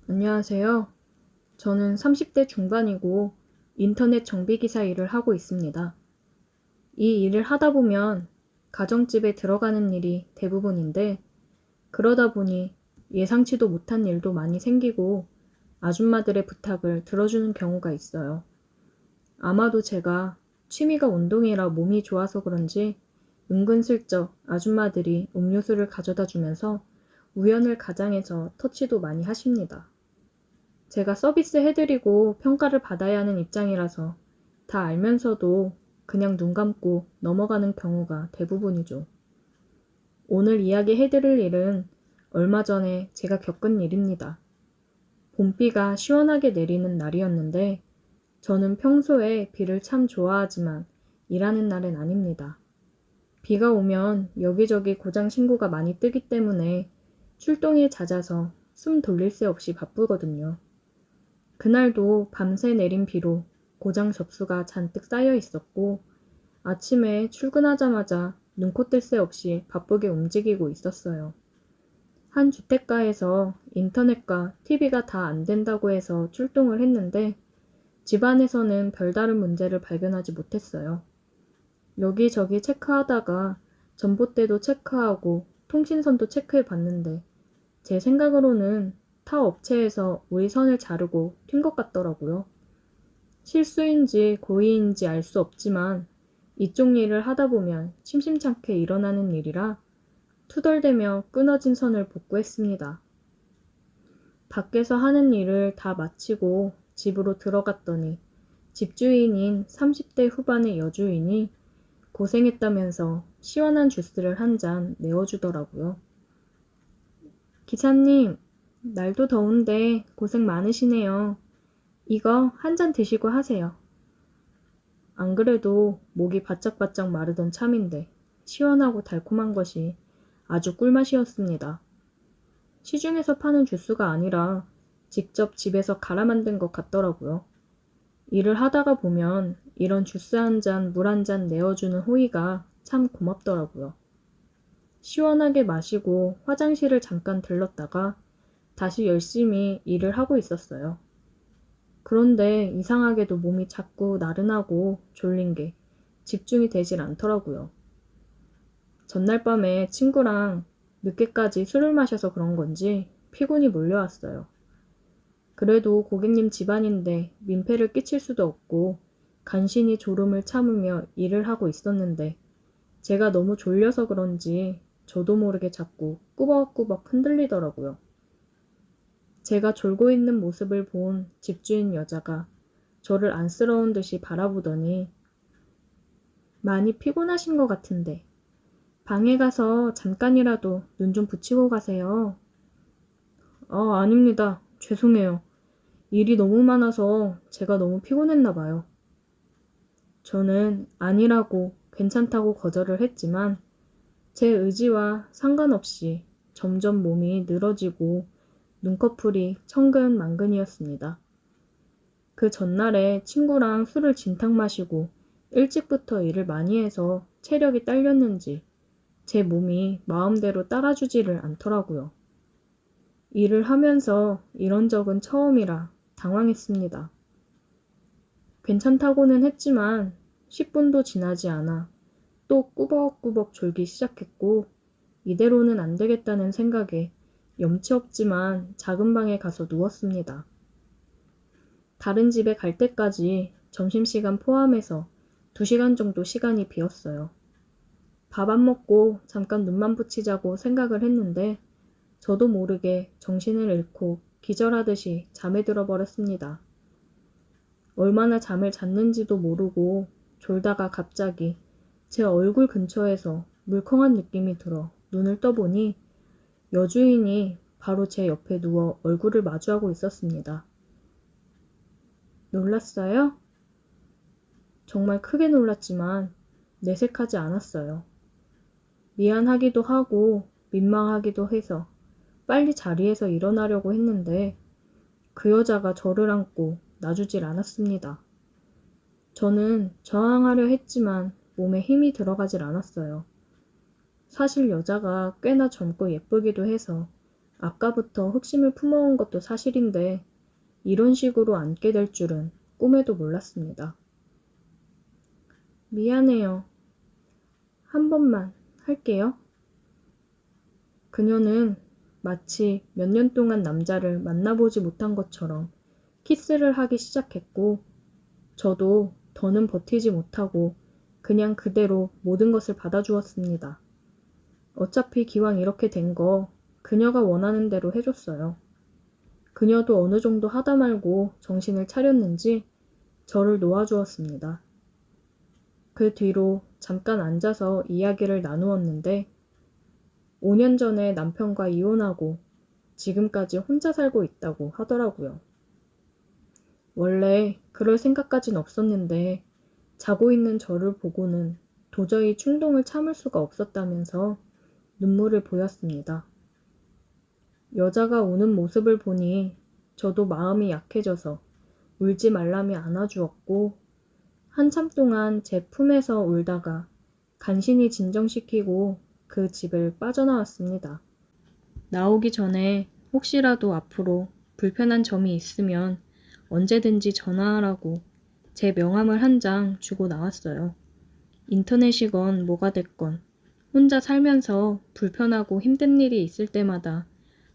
안녕하세요. 저는 30대 중반이고 인터넷 정비기사 일을 하고 있습니다. 이 일을 하다 보면 가정집에 들어가는 일이 대부분인데 그러다 보니 예상치도 못한 일도 많이 생기고 아줌마들의 부탁을 들어주는 경우가 있어요. 아마도 제가 취미가 운동이라 몸이 좋아서 그런지 은근슬쩍 아줌마들이 음료수를 가져다 주면서 우연을 가장해서 터치도 많이 하십니다. 제가 서비스 해드리고 평가를 받아야 하는 입장이라서 다 알면서도 그냥 눈 감고 넘어가는 경우가 대부분이죠. 오늘 이야기해드릴 일은 얼마 전에 제가 겪은 일입니다. 봄비가 시원하게 내리는 날이었는데 저는 평소에 비를 참 좋아하지만 일하는 날은 아닙니다. 비가 오면 여기저기 고장 신고가 많이 뜨기 때문에 출동이 잦아서 숨 돌릴 새 없이 바쁘거든요. 그날도 밤새 내린 비로 고장 접수가 잔뜩 쌓여 있었고 아침에 출근하자마자 눈코 뜰 새 없이 바쁘게 움직이고 있었어요. 한 주택가에서 인터넷과 TV가 다 안 된다고 해서 출동을 했는데 집안에서는 별다른 문제를 발견하지 못했어요. 여기저기 체크하다가 전봇대도 체크하고 통신선도 체크해 봤는데 제 생각으로는 타 업체에서 우리 선을 자르고 튄 것 같더라고요. 실수인지 고의인지 알 수 없지만 이쪽 일을 하다 보면 심심찮게 일어나는 일이라 투덜대며 끊어진 선을 복구했습니다. 밖에서 하는 일을 다 마치고 집으로 들어갔더니 집주인인 30대 후반의 여주인이 고생했다면서 시원한 주스를 한 잔 내어주더라고요. 기사님, 날도 더운데 고생 많으시네요. 이거 한 잔 드시고 하세요. 안 그래도 목이 바짝바짝 마르던 참인데 시원하고 달콤한 것이 아주 꿀맛이었습니다. 시중에서 파는 주스가 아니라 직접 집에서 갈아 만든 것 같더라고요. 일을 하다가 보면 이런 주스 한 잔, 물 한 잔 내어주는 호의가 참 고맙더라고요. 시원하게 마시고 화장실을 잠깐 들렀다가 다시 열심히 일을 하고 있었어요. 그런데 이상하게도 몸이 자꾸 나른하고 졸린 게 집중이 되질 않더라고요. 전날 밤에 친구랑 늦게까지 술을 마셔서 그런 건지 피곤이 몰려왔어요. 그래도 고객님 집안인데 민폐를 끼칠 수도 없고 간신히 졸음을 참으며 일을 하고 있었는데 제가 너무 졸려서 그런지 저도 모르게 자꾸 꾸벅꾸벅 흔들리더라고요. 제가 졸고 있는 모습을 본 집주인 여자가 저를 안쓰러운 듯이 바라보더니 많이 피곤하신 것 같은데 방에 가서 잠깐이라도 눈 좀 붙이고 가세요. 아닙니다. 죄송해요. 일이 너무 많아서 제가 너무 피곤했나 봐요. 저는 아니라고 괜찮다고 거절을 했지만 제 의지와 상관없이 점점 몸이 늘어지고 눈꺼풀이 천근만근이었습니다. 그 전날에 친구랑 술을 진탕 마시고 일찍부터 일을 많이 해서 체력이 딸렸는지 제 몸이 마음대로 따라주지를 않더라고요. 일을 하면서 이런 적은 처음이라 당황했습니다. 괜찮다고는 했지만 10분도 지나지 않아 또 꾸벅꾸벅 졸기 시작했고 이대로는 안 되겠다는 생각에 염치 없지만 작은 방에 가서 누웠습니다. 다른 집에 갈 때까지 점심시간 포함해서 2시간 정도 시간이 비었어요. 밥 안 먹고 잠깐 눈만 붙이자고 생각을 했는데 저도 모르게 정신을 잃고 기절하듯이 잠에 들어버렸습니다. 얼마나 잠을 잤는지도 모르고 졸다가 갑자기 제 얼굴 근처에서 물컹한 느낌이 들어 눈을 떠보니 여주인이 바로 제 옆에 누워 얼굴을 마주하고 있었습니다. 놀랐어요? 정말 크게 놀랐지만 내색하지 않았어요. 미안하기도 하고 민망하기도 해서 빨리 자리에서 일어나려고 했는데 그 여자가 저를 안고 놔주질 않았습니다. 저는 저항하려 했지만 몸에 힘이 들어가질 않았어요. 사실 여자가 꽤나 젊고 예쁘기도 해서 아까부터 흑심을 품어온 것도 사실인데 이런 식으로 앉게 될 줄은 꿈에도 몰랐습니다. 미안해요. 한 번만 할게요. 그녀는 마치 몇 년 동안 남자를 만나보지 못한 것처럼 키스를 하기 시작했고, 저도 더는 버티지 못하고 그냥 그대로 모든 것을 받아주었습니다. 어차피 기왕 이렇게 된 거 그녀가 원하는 대로 해줬어요. 그녀도 어느 정도 하다 말고 정신을 차렸는지 저를 놓아주었습니다. 그 뒤로 잠깐 앉아서 이야기를 나누었는데 5년 전에 남편과 이혼하고 지금까지 혼자 살고 있다고 하더라고요. 원래 그럴 생각까진 없었는데 자고 있는 저를 보고는 도저히 충동을 참을 수가 없었다면서 눈물을 보였습니다. 여자가 우는 모습을 보니 저도 마음이 약해져서 울지 말라며 안아주었고 한참 동안 제 품에서 울다가 간신히 진정시키고 그 집을 빠져나왔습니다. 나오기 전에 혹시라도 앞으로 불편한 점이 있으면 언제든지 전화하라고 제 명함을 한 장 주고 나왔어요. 인터넷이건 뭐가 됐건 혼자 살면서 불편하고 힘든 일이 있을 때마다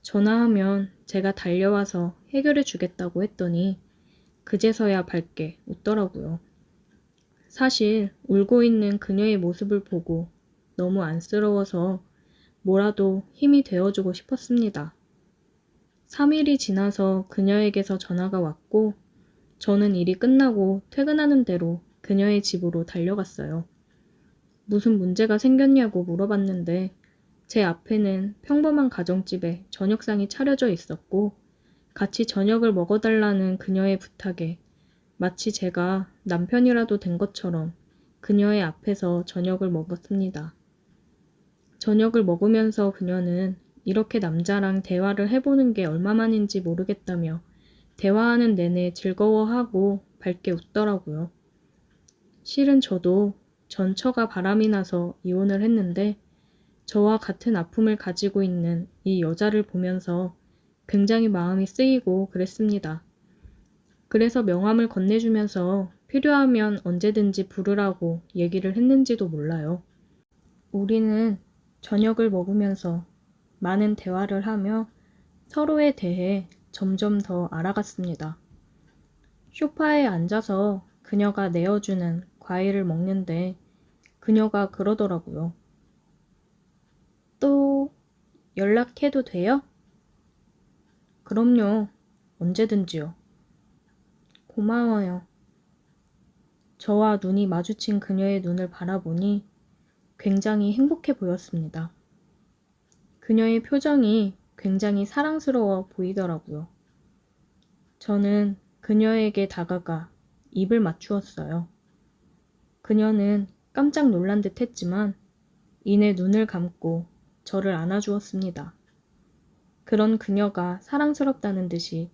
전화하면 제가 달려와서 해결해 주겠다고 했더니 그제서야 밝게 웃더라고요. 사실 울고 있는 그녀의 모습을 보고 너무 안쓰러워서 뭐라도 힘이 되어주고 싶었습니다. 3일이 지나서 그녀에게서 전화가 왔고 저는 일이 끝나고 퇴근하는 대로 그녀의 집으로 달려갔어요. 무슨 문제가 생겼냐고 물어봤는데 제 앞에는 평범한 가정집에 저녁상이 차려져 있었고 같이 저녁을 먹어달라는 그녀의 부탁에 마치 제가 남편이라도 된 것처럼 그녀의 앞에서 저녁을 먹었습니다. 저녁을 먹으면서 그녀는 이렇게 남자랑 대화를 해보는 게 얼마만인지 모르겠다며 대화하는 내내 즐거워하고 밝게 웃더라고요. 실은 저도 전처가 바람이 나서 이혼을 했는데 저와 같은 아픔을 가지고 있는 이 여자를 보면서 굉장히 마음이 쓰이고 그랬습니다. 그래서 명함을 건네주면서 필요하면 언제든지 부르라고 얘기를 했는지도 몰라요. 우리는 저녁을 먹으면서 많은 대화를 하며 서로에 대해 점점 더 알아갔습니다. 소파에 앉아서 그녀가 내어주는 과일을 먹는데 그녀가 그러더라고요. 또 연락해도 돼요? 그럼요. 언제든지요. 고마워요. 저와 눈이 마주친 그녀의 눈을 바라보니 굉장히 행복해 보였습니다. 그녀의 표정이 굉장히 사랑스러워 보이더라고요. 저는 그녀에게 다가가 입을 맞추었어요. 그녀는 깜짝 놀란 듯 했지만 이내 눈을 감고 저를 안아주었습니다. 그런 그녀가 사랑스럽다는 듯이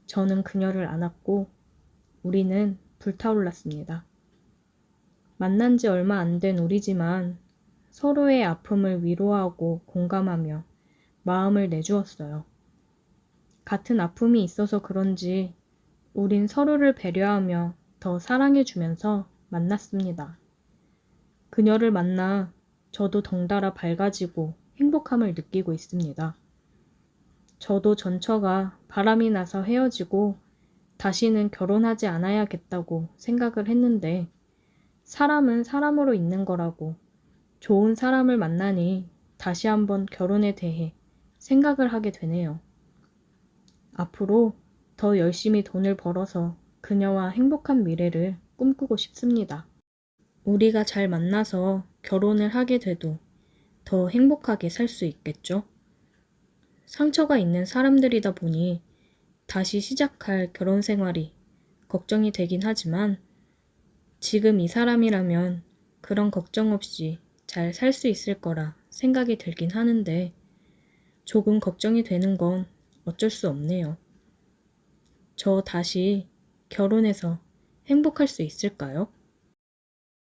저는 그녀를 안았고 우리는 불타올랐습니다. 만난 지 얼마 안 된 우리지만 서로의 아픔을 위로하고 공감하며 마음을 내주었어요. 같은 아픔이 있어서 그런지 우린 서로를 배려하며 더 사랑해주면서 만났습니다. 그녀를 만나 저도 덩달아 밝아지고 행복함을 느끼고 있습니다. 저도 전처가 바람이 나서 헤어지고 다시는 결혼하지 않아야겠다고 생각을 했는데 사람은 사람으로 있는 거라고 좋은 사람을 만나니 다시 한번 결혼에 대해 생각을 하게 되네요. 앞으로 더 열심히 돈을 벌어서 그녀와 행복한 미래를 꿈꾸고 싶습니다. 우리가 잘 만나서 결혼을 하게 돼도 더 행복하게 살 수 있겠죠? 상처가 있는 사람들이다 보니 다시 시작할 결혼 생활이 걱정이 되긴 하지만 지금 이 사람이라면 그런 걱정 없이 잘 살 수 있을 거라 생각이 들긴 하는데 조금 걱정이 되는 건 어쩔 수 없네요. 저 다시 결혼해서 행복할 수 있을까요?